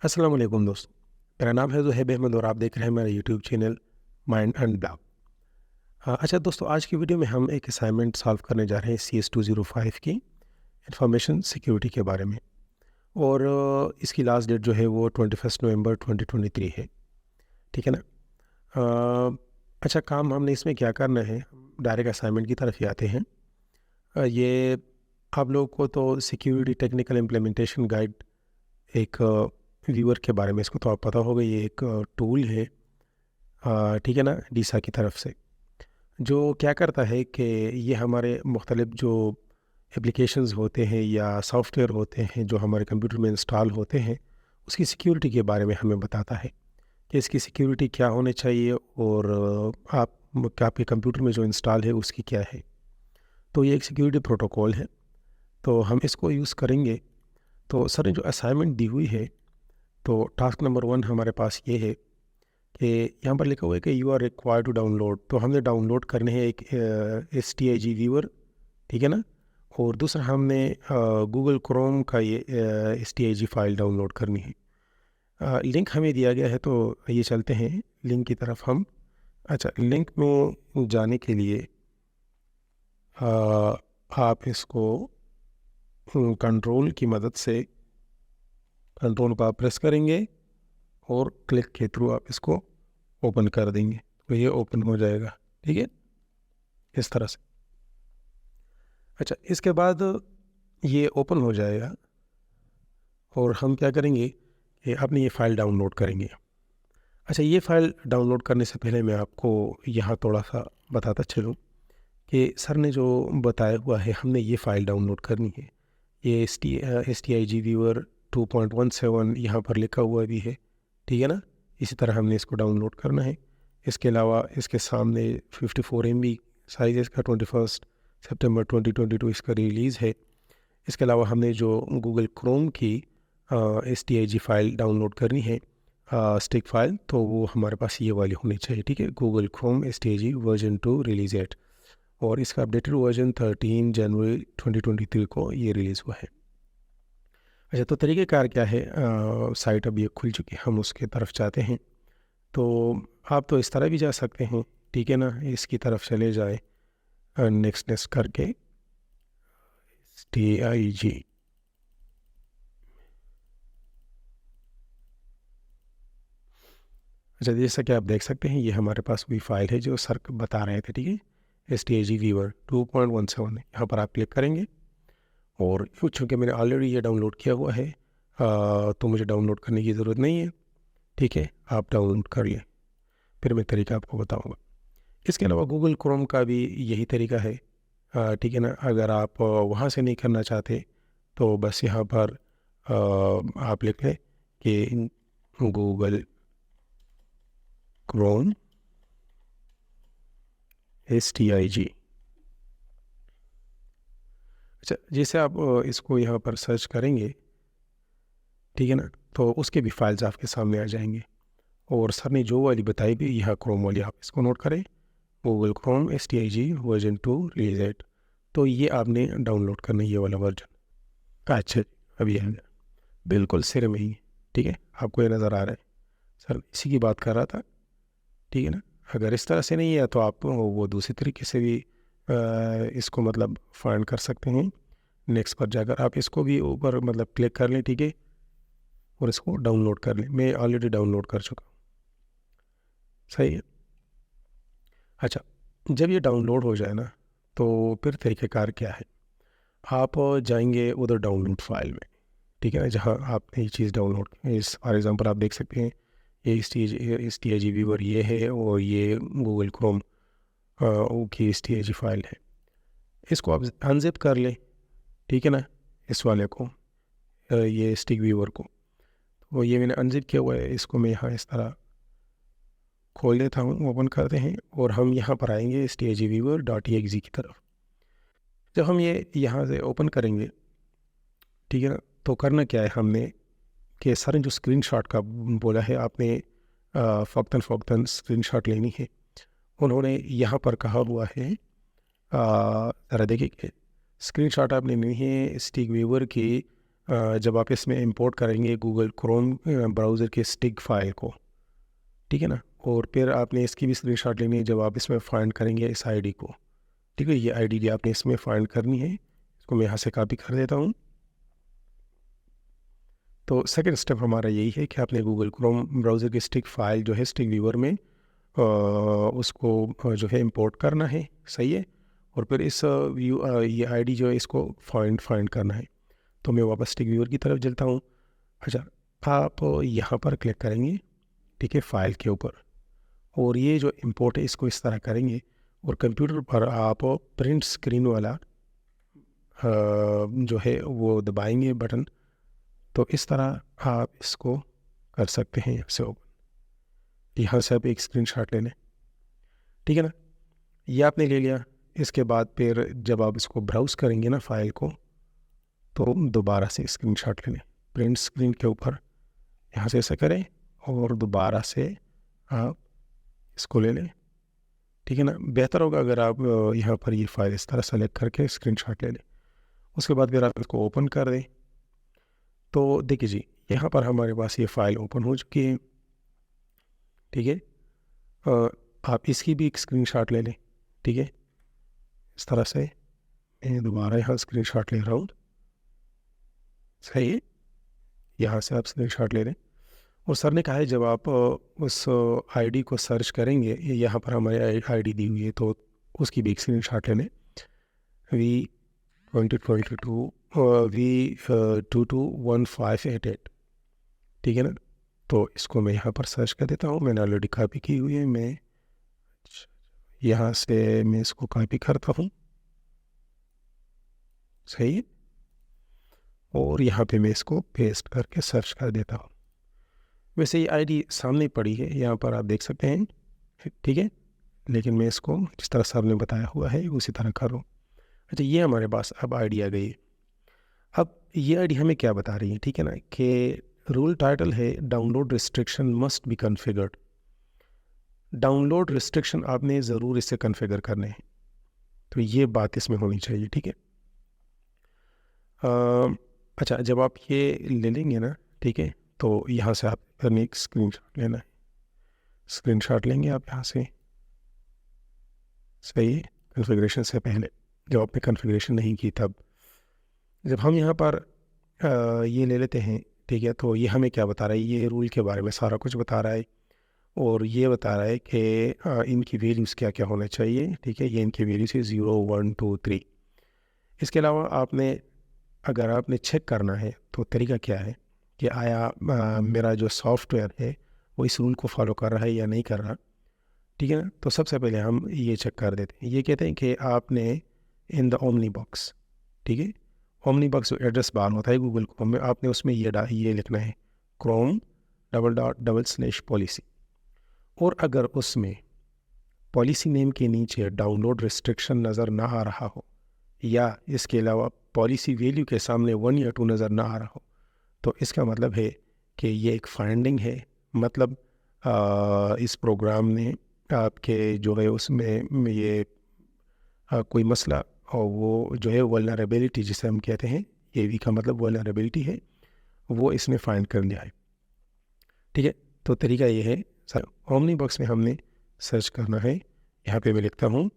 अस्सलाम वालेकुम दोस्तों। मेरा नाम है ज़ुहैब अहमद और आप देख रहे हैं मेरा YouTube channel mind and blog. अच्छा दोस्तों, आज की वीडियो में हम एक असाइनमेंट सॉल्व करने जा रहे हैं CS 205 की इंफॉर्मेशन सिक्योरिटी के बारे में। और इसकी लास्ट डेट जो है वो 21 नवंबर 2023 है। ठीक है ना। अच्छा, काम हमने इसमें क्या करना है, डायरेक्ट असाइनमेंट की तरफ ही आते हैं। ये आप लोगों को तो सिक्योरिटी टेक्निकल इम्प्लीमेंटेशन गाइड एक व्यूअर के बारे में इसको तो आप पता होगा। ये एक टूल है, ठीक है ना, डीसा की तरफ से, जो क्या करता है कि ये हमारे मुख्तलिफ जो एप्लीकेशंस होते हैं या सॉफ्टवेयर होते हैं जो हमारे कंप्यूटर में इंस्टॉल होते हैं, उसकी सिक्योरिटी के बारे में हमें बताता है कि इसकी सिक्योरिटी क्या होनी चाहिए और आपके कंप्यूटर में जो इंस्टॉल है उसकी क्या है। तो ये एक सिक्योरिटी प्रोटोकॉल है, तो हम इसको यूज़ करेंगे। तो सर ने जो असाइनमेंट दी हुई है, तो टास्क नंबर 1 हमारे पास ये है कि यहाँ पर लिखा हुआ है कि you are required to download. तो हमने डाउनलोड करने हैं एक STIG व्यूअर, ठीक है ना। और दूसरा हमने गूगल क्रोम का ये STIG फाइल डाउनलोड करनी है। लिंक हमें दिया गया है, तो ये चलते हैं लिंक की तरफ हम। अच्छा, लिंक में जाने के लिए आप इसको कंट्रोल की मदद से, कंट्रोल को आप प्रेस करेंगे और क्लिक के थ्रू आप इसको ओपन कर देंगे, तो ये ओपन हो जाएगा। ठीक है, इस तरह से। अच्छा, इसके बाद ये ओपन हो जाएगा और हम क्या करेंगे कि अपनी ये फ़ाइल डाउनलोड करेंगे। अच्छा, ये फ़ाइल डाउनलोड करने से पहले मैं आपको यहाँ थोड़ा सा बताता चलूँ कि सर ने जो बताया हुआ है, हमने ये फ़ाइल डाउनलोड करनी है। ये STIG व्यूअर 2.17 यहाँ पर लिखा हुआ भी है, ठीक है ना। इसी तरह हमने इसको डाउनलोड करना है। इसके अलावा इसके सामने 54 MB साइज़ इसका 21 सितंबर 2022 इसका रिलीज़ है। इसके अलावा हमने जो गूगल क्रोम की STIG फ़ाइल डाउनलोड करनी है, स्टिक फ़ाइल, तो वो हमारे पास ये वाली होनी चाहिए। ठीक है, Google Chrome STIG version 2 release 8, और इसका अपडेटेड वर्जन 13 जनवरी 2023 को ये रिलीज़ हुआ है। अच्छा, तो तरीक़ेकार क्या है, साइट अभी खुल चुकी है, हम उसके तरफ जाते हैं। तो आप तो इस तरह भी जा सकते हैं, ठीक है ना, इसकी तरफ चले जाए नेक्स्ट नेक्स्ट करके STIG। अच्छा, जैसा कि आप देख सकते हैं, ये हमारे पास वही फ़ाइल है जो सर बता रहे थे। ठीक है, STIG व्यूअर 2.17, यहाँ पर आप क्लिक करेंगे। और चूँकि मैंने ऑलरेडी ये डाउनलोड किया हुआ है, तो मुझे डाउनलोड करने की ज़रूरत नहीं है। ठीक है, आप डाउनलोड कर लें, फिर मैं तरीका आपको बताऊँगा। इसके अलावा गूगल क्रोम का भी यही तरीका है, ठीक है ना। अगर आप वहाँ से नहीं करना चाहते, तो बस यहाँ पर आप लिख लें कि गूगल क्रोम STIG। अच्छा, जैसे आप इसको यहाँ पर सर्च करेंगे, ठीक है ना, तो उसके भी फाइल्स आपके सामने आ जाएंगे। और सर ने जो वाली बताई भी, यहाँ क्रोम वाली, आप इसको नोट करें, Google Chrome STIG version 2 release 8। तो ये आपने डाउनलोड करना है, ये वाला वर्जन। अच्छा, अभी आ गया, बिल्कुल सिर में ही। ठीक है, आपको ये नज़र आ रहा है, सर इसी की बात कर रहा था। ठीक है ना। अगर इस तरह से नहीं है तो आप वो दूसरी तरीके से भी इसको मतलब फाइंड कर सकते हैं। नेक्स्ट पर जाकर आप इसको भी ऊपर मतलब क्लिक कर लें, ठीक है, और इसको डाउनलोड कर लें। मैं ऑलरेडी डाउनलोड कर चुका हूँ, सही है। अच्छा, जब ये डाउनलोड हो जाए ना, तो फिर तरीक़ेकार क्या है, आप जाएंगे उधर डाउनलोड फाइल में, ठीक है ना, जहाँ आपने ये चीज़ डाउनलोड, इस फॉर एग्ज़ाम्पल आप देख सकते हैं, ये STIG व्यूअर ये है और ये गूगल क्रोम की STIG फाइल है। इसको आप अनजिप कर लें, ठीक है ना, इस वाले को, ये स्टिक व्यूअर को। तो ये मैंने अनजिप किया हुआ है, इसको मैं यहाँ इस तरह खोल देता हूँ, ओपन करते हैं, और हम यहाँ पर आएंगे STIG व्यूअर .exe की तरफ। जब हम ये यहाँ से ओपन करेंगे, ठीक है ना, तो करना क्या है हमने, कि सर ने जो स्क्रीनशॉट का बोला है, आपने फ़ौक़तन स्क्रीनशॉट लेनी है। उन्होंने यहाँ पर कहा हुआ है, ज़रा देखिए कि स्क्रीनशॉट आपने लेनी है स्टिक व्यूअर की जब आप इसमें इंपोर्ट करेंगे गूगल क्रोम ब्राउज़र के स्टिक फाइल को, ठीक है ना, और फिर आपने इसकी भी स्क्रीनशॉट लेनी है जब आप इसमें फाइंड करेंगे इस आईडी को, ठीक है। ये आईडी आपने इसमें फाइंड करनी है, इसको मैं यहाँ से कॉपी कर देता हूँ। तो सेकंड स्टेप हमारा यही है कि आपने गूगल क्रोम ब्राउज़र की स्टिक फाइल जो है स्टिक व्यूअर में उसको जो है इंपोर्ट करना है, सही है। और फिर इस ये आईडी जो है इसको फाइंड करना है। तो मैं वापस स्टिक व्यूअर की तरफ चलता हूँ। अच्छा, आप यहाँ पर क्लिक करेंगे, ठीक है, फाइल के ऊपर, और ये जो इंपोर्ट है इसको इस तरह करेंगे और कंप्यूटर पर आप प्रिंट स्क्रीन वाला जो है वो दबाएंगे बटन। तो इस तरह आप इसको कर सकते हैं। यहाँ से ओपन, यहाँ से आप एक स्क्रीनशॉट ले लें, ठीक है ना। ये आपने ले लिया। इसके बाद फिर जब आप इसको ब्राउज़ करेंगे ना फाइल को, तो दोबारा से स्क्रीनशॉट ले लें, प्रिंट स्क्रीन के ऊपर यहाँ से ऐसा करें और दोबारा से आप इसको ले लें, ठीक है ना। बेहतर होगा अगर आप यहाँ पर ये फाइल इस तरह सेलेक्ट करके स्क्रीनशॉट ले लें। उसके बाद फिर आप इसको ओपन कर दें। तो देखिए जी, यहाँ पर हमारे पास ये फ़ाइल ओपन हो चुकी है, ठीक है। आप इसकी भी एक स्क्रीनशॉट ले लें, ठीक है। इस तरह से मैं दोबारा यहाँ स्क्रीनशॉट ले रहा हूँ, सही है। यहाँ से आप स्क्रीनशॉट ले लें। और सर ने कहा है जब आप उस आईडी को सर्च करेंगे, यहाँ पर हमारी आईडी दी हुई है, तो उसकी भी एक स्क्रीनशॉट ले लें, V2022 V221588, ठीक है ना। तो इसको मैं यहाँ पर सर्च कर देता हूँ, मैंने ऑलरेडी कॉपी की हुई है। मैं यहाँ से मैं इसको कॉपी करता हूँ, सही है। और यहाँ पे मैं इसको पेस्ट करके सर्च कर देता हूँ। वैसे ये आईडी सामने पड़ी है, यहाँ पर आप देख सकते हैं, ठीक है। लेकिन मैं इसको जिस तरह से आपने बताया हुआ है उसी तरह कर रहा हूँ। अच्छा, ये हमारे पास अब आईडी आ गई। अब ये आईडी हमें क्या बता रही है, ठीक है ना, कि रूल टाइटल है download restriction must be configured. Download restriction आपने ज़रूर इससे कन्फिगर करने हैं, तो ये बात इसमें होनी चाहिए, ठीक है। अच्छा, जब आप ये ले लेंगे ना, ठीक है, तो यहाँ से आप करने एक स्क्रीनशॉट लेना है। स्क्रीनशॉट लेंगे आप यहाँ से, सही है। कन्फिग्रेशन से पहले, जब आपने कन्फिग्रेशन नहीं की तब, जब हम यहाँ पर ये ले लेते हैं, ठीक है, तो ये हमें क्या बता रहा है, ये रूल के बारे में सारा कुछ बता रहा है। और ये बता रहा है कि इनकी वैल्यूज़ क्या क्या होना चाहिए, ठीक है। ये इनकी वैल्यूज़ है 0 1 2 3। इसके अलावा आपने अगर आपने चेक करना है तो तरीका क्या है कि आया मेरा जो सॉफ्टवेयर है वो इस रूल को फॉलो कर रहा है या नहीं कर रहा, ठीक है ना। तो सबसे पहले हम ये चेक कर देते हैं। ये कहते हैं कि आपने इन द ओमनी बॉक्स, ठीक है, ओमनी बॉक्स जो एड्रेस बार होता है गूगल क्रोम में, आपने उसमें ये लिखना है chrome:/policy। और अगर उसमें पॉलिसी नेम के नीचे डाउनलोड रिस्ट्रिक्शन नज़र ना आ रहा हो, या इसके अलावा पॉलिसी वैल्यू के सामने 1 या 2 नज़र ना आ रहा हो, तो इसका मतलब है कि ये एक फाइंडिंग है। मतलब इस प्रोग्राम ने आपके जो है उसमें ये कोई मसला, और वो जो है वल्नरेबिलिटी जिसे हम कहते हैं, ये भी का मतलब वल्नरेबिलिटी है, वो इसने फाइंड कर लिया है, ठीक है। तो तरीका ये है, सर ओमनी बॉक्स में हमने सर्च करना है। यहाँ पे मैं लिखता हूँ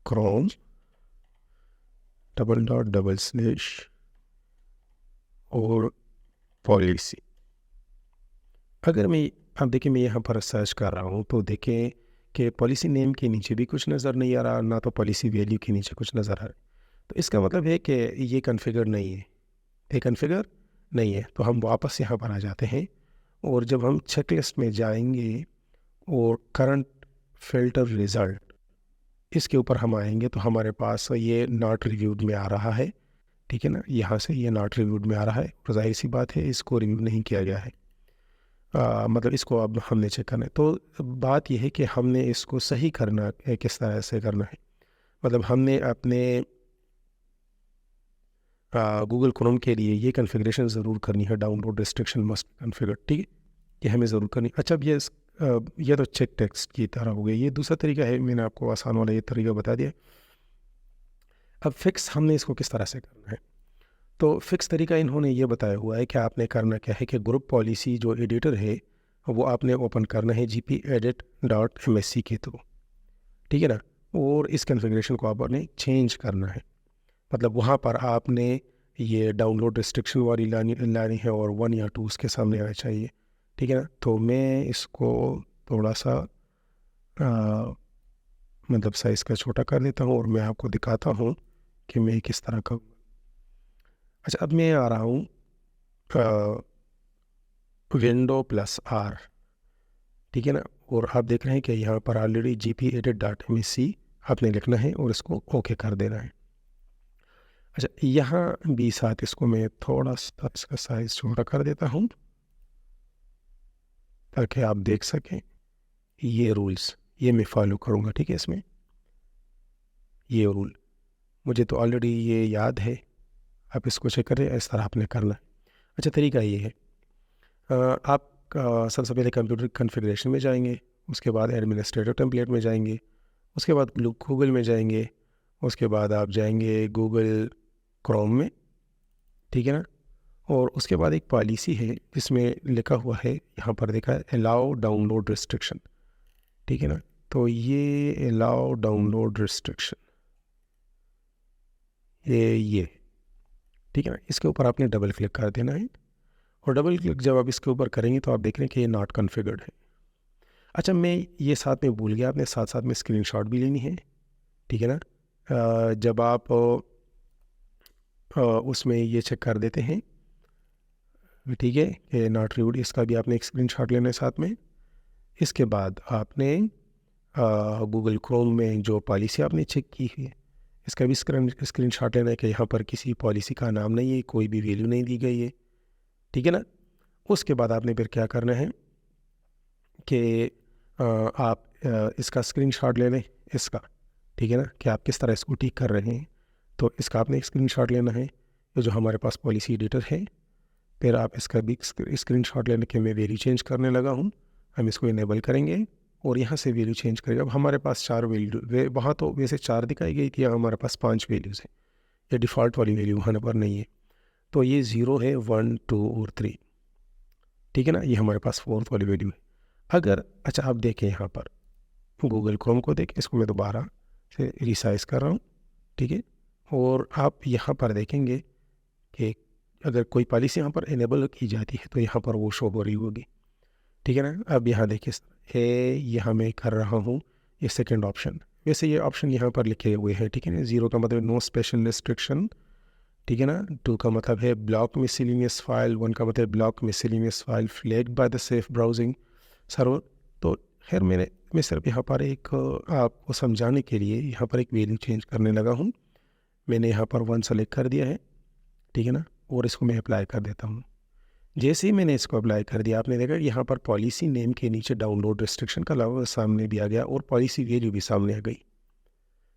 क्रोम // और पॉलिसी। अगर मैं, अब देखिए मैं यहाँ पर सर्च कर रहा हूँ, तो देखें कि पॉलिसी नेम के नीचे भी कुछ नज़र नहीं आ रहा, ना तो पॉलिसी वैल्यू के नीचे कुछ नज़र आ रहा है। तो इसका मतलब है कि ये कन्फिगर नहीं है, ये कन्फिगर नहीं है। तो हम वापस यहाँ पर आ जाते हैं, और जब हम चेकलिस्ट में जाएंगे और करंट फिल्टर रिज़ल्ट, इसके ऊपर हम आएंगे, तो हमारे पास ये नॉट रिव्यूड में आ रहा है, ठीक है ना। यहाँ से ये नॉट रिव्यूड में आ रहा है, तो जाहिर सी बात है इसको रिव्यू नहीं किया गया है। मतलब इसको अब हमने चेक करना है। तो बात यह है कि हमने इसको सही करना है, किस तरह से करना है। मतलब हमने अपने गूगल क्रोम के लिए ये कन्फिग्रेशन ज़रूर करनी है, डाउनलोड रिस्ट्रिक्शन मस्ट कन्फिगर, ठीक है, ये हमें ज़रूर करनी। अच्छा, अब ये तो चेक टेक्स्ट की तरह हो गई। ये दूसरा तरीका है, मैंने आपको आसान वाला ये तरीका बता दिया। अब फिक्स हमने इसको किस तरह से करना है। तो फिक्स तरीका इन्होंने ये बताया हुआ है कि आपने करना क्या है कि ग्रुप पॉलिसी जो एडिटर है वो आपने ओपन करना है gpedit.msc के थ्रू, ठीक है ना। और इस कॉन्फ़िगरेशन को आपने चेंज करना है, मतलब वहाँ पर आपने ये डाउनलोड रिस्ट्रिक्शन वाली लानी है और 1 या 2 उसके सामने आना चाहिए, ठीक है ना। तो मैं इसको थोड़ा सा मतलब साइज़ का छोटा कर देता हूँ और मैं आपको दिखाता हूँ कि मैं किस तरह का। अच्छा, अब मैं आ रहा हूँ विंडो प्लस आर, ठीक है ना। और आप देख रहे हैं कि यहाँ पर ऑलरेडी gpedit.msc आपने लिखना है और इसको ओके कर देना है। अच्छा, यहाँ भी साथ इसको मैं थोड़ा सा इसका साइज़ छोटा कर देता हूँ ताकि आप देख सकें। ये रूल्स ये मैं फॉलो करूँगा, ठीक है। इसमें ये रूल मुझे तो ऑलरेडी ये याद है, आप इसको चेक करें, इस तरह आपने करना है। अच्छा, तरीका ये है, आप सबसे पहले कंप्यूटर कॉन्फ़िगरेशन में जाएंगे, उसके बाद एडमिनिस्ट्रेटर टेम्पलेट में जाएंगे, उसके बाद गूगल में जाएंगे, उसके बाद आप जाएंगे गूगल क्रोम में, ठीक है ना। और उसके बाद एक पॉलिसी है जिसमें लिखा हुआ है, यहाँ पर देखा है अलाउ डाउनलोड रिस्ट्रिक्शन, ठीक है ना। तो ये अलाउ डाउनलोड रिस्ट्रिक्शन ये ठीक है ना, इसके ऊपर आपने डबल क्लिक कर देना है। और डबल क्लिक जब आप इसके ऊपर करेंगे तो आप देख रहे हैं कि ये नॉट कॉन्फ़िगर्ड है। अच्छा, मैं ये साथ में भूल गया, आपने साथ साथ में स्क्रीनशॉट भी लेनी है, ठीक है ना। जब आप उसमें ये चेक कर देते हैं, ठीक है, कि नॉट रिव्यूड, इसका भी आपने एक स्क्रीनशॉट लेना है साथ में। इसके बाद आपने गूगल क्रोम में जो पॉलिसी आपने चेक की है इसका भी स्क्रीनशॉट लेना है कि यहाँ पर किसी पॉलिसी का नाम नहीं है, कोई भी वैल्यू नहीं दी गई है, ठीक है ना। उसके बाद आपने फिर क्या करना है कि आप इसका स्क्रीनशॉट ले लें इसका, ठीक है ना, कि आप किस तरह इसको ठीक कर रहे हैं। तो इसका आपने एक स्क्रीनशॉट लेना है, ये जो हमारे पास पॉलिसी एडिटर है। फिर आप इसका भी स्क्रीनशॉट लेने के मैं वैल्यू चेंज करने लगा हूँ, हम इसको इनेबल करेंगे और यहाँ से वैल्यू चेंज करेगा। अब हमारे पास 4 वैल्यू, वहाँ तो वैसे 4 दिखाई गई थी, हमारे पास 5 वैल्यूज़ हैं, ये डिफ़ॉल्ट वाली वैल्यू वहाँ पर नहीं है। तो ये 0 है, 1 2 और 3, ठीक है ना, ये हमारे पास 4th वाली वैल्यू है। अगर अच्छा आप देखें यहाँ पर गूगल क्रोम को देखें, इसको मैं दोबारा से रिसाइज कर रहा हूँ, ठीक है। और आप यहाँ पर देखेंगे कि अगर कोई पॉलिसी यहाँ पर इनेबल की जाती है तो यहाँ पर वो शो हो रही होगी, ठीक है ना। अब यहाँ देखिए है, यहाँ मैं कर रहा हूँ ये सेकंड ऑप्शन, वैसे ये ऑप्शन यहाँ पर लिखे हुए हैं, ठीक है ना। 0 का मतलब नो स्पेशल रिस्ट्रिक्शन, ठीक है ना। 2 का मतलब है ब्लॉक मिसलिनियस फाइल, 1 का मतलब block miscellaneous file flagged by the safe browsing server. तो खैर मैं सिर्फ यहाँ पर एक आपको समझाने के लिए यहाँ पर एक वैल्यू चेंज करने लगा हूँ। मैंने यहाँ पर 1 सेलेक्ट कर दिया है, ठीक है ना, और इसको मैं अप्लाई कर देता हूँ। जैसे ही मैंने इसको अप्लाई कर दिया, आपने देखा यहाँ पर पॉलिसी नेम के नीचे डाउनलोड रिस्ट्रिक्शन का अलावा सामने भी आ गया और पॉलिसी वैल्यू भी सामने आ गई,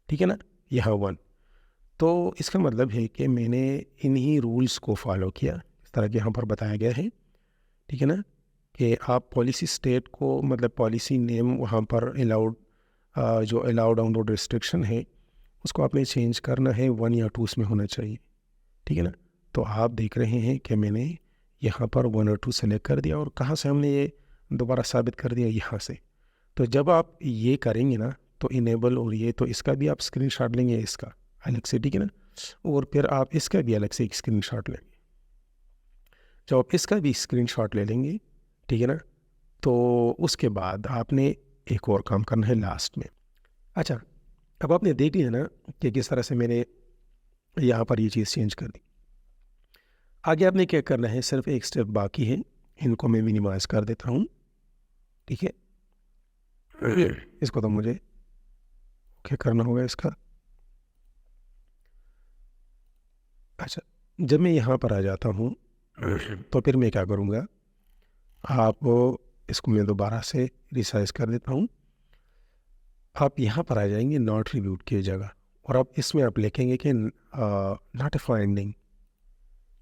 ठीक है ना, यहाँ 1। तो इसका मतलब है कि मैंने इन्हीं रूल्स को फॉलो किया, इस तरह के यहाँ पर बताया गया है, ठीक है ना, कि आप पॉलिसी स्टेट को मतलब पॉलिसी नेम वहाँ पर अलाउड जो अलाउ डाउनलोड रिस्ट्रिक्शन है उसको आपने चेंज करना है, 1 या 2 उसमें होना चाहिए, ठीक है ना। तो आप देख रहे हैं कि मैंने यहाँ पर 1 और 2 सेलेक्ट कर दिया और कहाँ से हमने ये दोबारा साबित कर दिया, यहाँ से। तो जब आप ये करेंगे ना तो इनेबल और ये, तो इसका भी आप स्क्रीनशॉट लेंगे इसका अलग से, ठीक है ना, और फिर आप इसका भी अलग से एक स्क्रीनशॉट लेंगे। जब आप इसका भी स्क्रीनशॉट ले लेंगे, ठीक है ना, तो उसके बाद आपने एक और काम करना है लास्ट में। अच्छा, अब आपने देख लिया ना कि किस तरह से मैंने यहाँ पर ये चीज़ चेंज कर दी। आगे आपने क्या करना है, सिर्फ एक स्टेप बाकी है, इनको मैं मिनिमाइज़ कर देता हूँ, ठीक है। इसको तो मुझे क्या करना होगा इसका। अच्छा, जब मैं यहाँ पर आ जाता हूँ तो फिर मैं क्या करूँगा, आप इसको मैं दोबारा से रिसाइज कर देता हूँ। आप यहाँ पर आ जाएंगे नॉट रिव्यूड की जगह और आप इसमें आप लिखेंगे कि नॉट ए फाइंडिंग,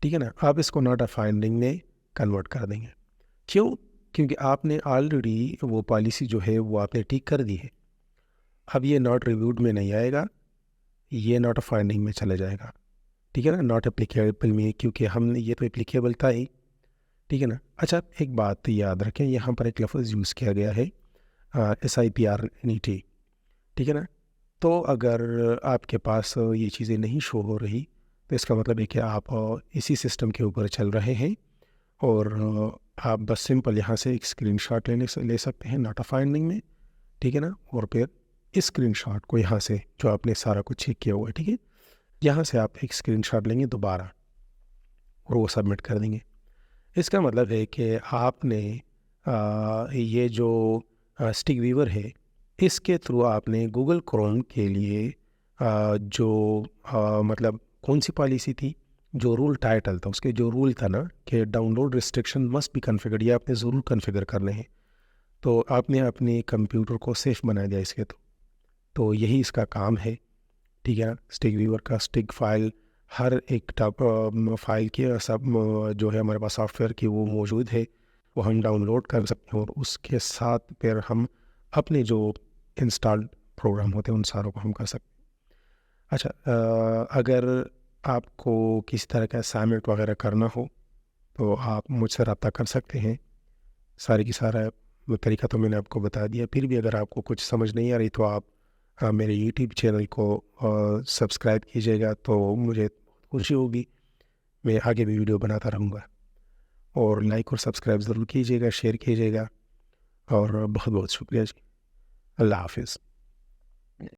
ठीक है ना। आप इसको नॉट ए फाइंडिंग में कन्वर्ट कर देंगे। क्यों? क्योंकि आपने ऑलरेडी वो पॉलिसी जो है वो आपने ठीक कर दी है। अब ये नॉट रिव्यूड में नहीं आएगा, ये नॉट ए फाइंडिंग में चला जाएगा, ठीक है ना, नॉट एप्लीकेबल में, क्योंकि हमने ये तो एप्लीकेबल था ही, ठीक है ना। अच्छा, एक बात याद रखें, यहाँ पर एक लफ्ज़ यूज़ किया गया है SIPRNET, ठीक है ना। तो अगर आपके पास ये चीज़ें नहीं शो हो रही, तो इसका मतलब है कि आप इसी सिस्टम के ऊपर चल रहे हैं, और आप बस सिंपल यहाँ से एक स्क्रीनशॉट ले सकते हैं नाटा फाइंडिंग में, ठीक है ना। और फिर इस स्क्रीनशॉट को यहाँ से, जो आपने सारा कुछ चेक किया हुआ है, ठीक है, यहाँ से आप एक स्क्रीनशॉट लेंगे दोबारा और वो सबमिट कर देंगे। इसका मतलब है कि आपने ये जो स्टिक वीवर है, इसके थ्रू आपने गूगल क्रोम के लिए जो मतलब कौन सी पॉलिसी थी, जो रूल टाइटल था, उसके जो रूल था ना कि download restriction must be configured, ये आपने ज़रूर कन्फिगर करने हैं। तो आपने अपने कंप्यूटर को सेफ बना दिया इसके तो यही इसका काम है, ठीक है ना। स्टिक वीवर का स्टिक फाइल हर एक फाइल के सब जो है हमारे पास सॉफ्टवेयर की वो मौजूद है, वो हम डाउनलोड कर सकते हैं, और उसके साथ फिर हम अपने जो इंस्टॉल्ड प्रोग्राम होते हैं उन सारों को हम कर सकते हैं। अच्छा, अगर आपको किसी तरह का असाइनमेंट वगैरह करना हो तो आप मुझसे रब्ता कर सकते हैं। सारी की सारा वो तरीका तो मैंने आपको बता दिया। फिर भी अगर आपको कुछ समझ नहीं आ रही तो आप मेरे यूट्यूब चैनल को सब्सक्राइब कीजिएगा, तो मुझे खुशी होगी। मैं आगे भी वीडियो बनाता रहूँगा, और लाइक और सब्सक्राइब ज़रूर कीजिएगा, शेयर कीजिएगा, और बहुत बहुत शुक्रिया जी। अल्लाह हाफिज़।